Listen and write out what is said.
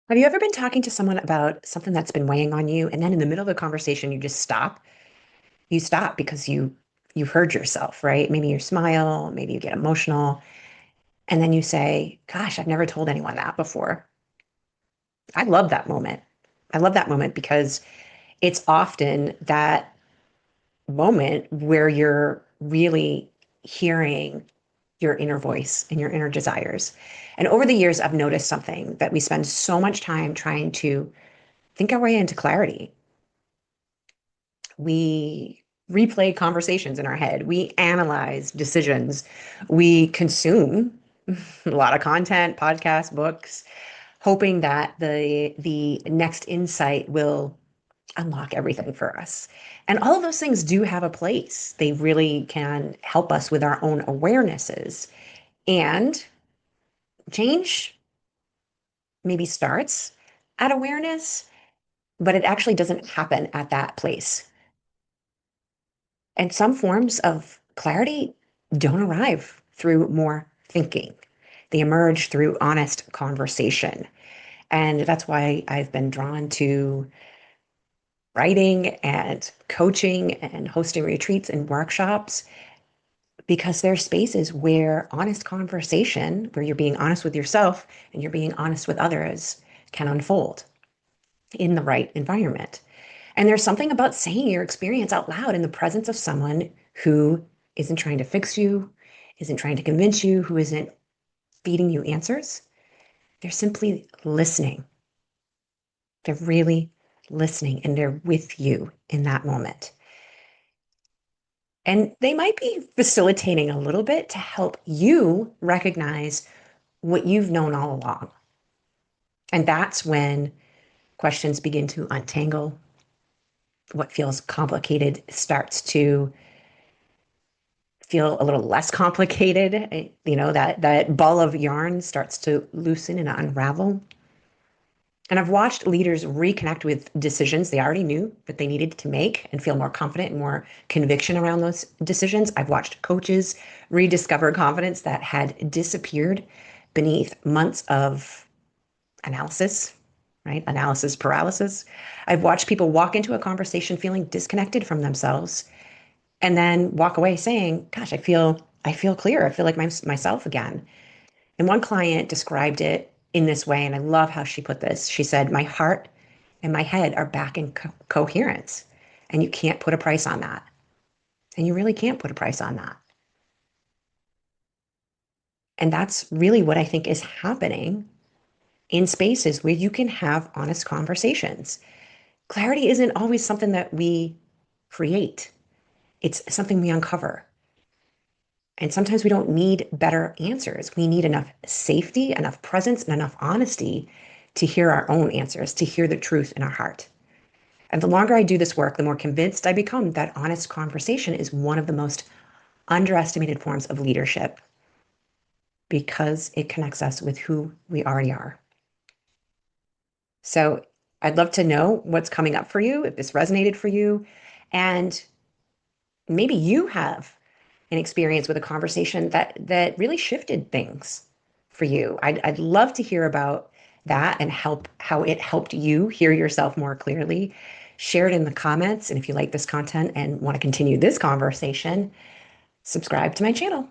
Have you ever been talking to someone about something that's been weighing on you, and then in the middle of the conversation, you just stop? You stop because you've heard yourself, right? Maybe you smile, maybe you get emotional, and then you say, "Gosh, I've never told anyone that before." I love that moment. I love that moment because it's often that moment where you're really hearing your inner voice and your inner desires. And over the years, I've noticed something that we spend so much time trying to think our way into clarity. We replay conversations in our head. We analyze decisions. We consume a lot of content, podcasts, books, hoping that the next insight will unlock everything for us. And all of those things do have a place. They really can help us with our own awarenesses. And change maybe starts at awareness, but it actually doesn't happen at that place. And some forms of clarity don't arrive through more thinking. They emerge through honest conversation. And that's why I've been drawn to writing and coaching and hosting retreats and workshops because there are spaces where honest conversation, where you're being honest with yourself and you're being honest with others, can unfold in the right environment. And there's something about saying your experience out loud in the presence of someone who isn't trying to fix you, isn't trying to convince you, who isn't feeding you answers. They're simply listening. They're really listening and they're with you in that moment. And they might be facilitating a little bit to help you recognize what you've known all along. And that's when questions begin to untangle. What feels complicated starts to feel a little less complicated. That ball of yarn starts to loosen and unravel. And I've watched leaders reconnect with decisions they already knew that they needed to make and feel more confident and more conviction around those decisions. I've watched coaches rediscover confidence that had disappeared beneath months of analysis, right? Analysis paralysis. I've watched people walk into a conversation feeling disconnected from themselves and then walk away saying, "Gosh, I feel clear. I feel like myself again." And one client described it in this way, and I love how she put this. She said, "My heart and my head are back in coherence, and you can't put a price on that. And you really can't put a price on that." And that's really what I think is happening in spaces where you can have honest conversations. Clarity isn't always something that we create. It's something we uncover. And sometimes we don't need better answers. We need enough safety, enough presence, and enough honesty to hear our own answers, to hear the truth in our heart. And the longer I do this work, the more convinced I become that honest conversation is one of the most underestimated forms of leadership because it connects us with who we already are. So I'd love to know what's coming up for you, if this resonated for you, and maybe you have an experience with a conversation that really shifted things for you. I'd love to hear about that and help how it helped you hear yourself more clearly. Share it in the comments. And if you like this content and want to continue this conversation, subscribe to my channel.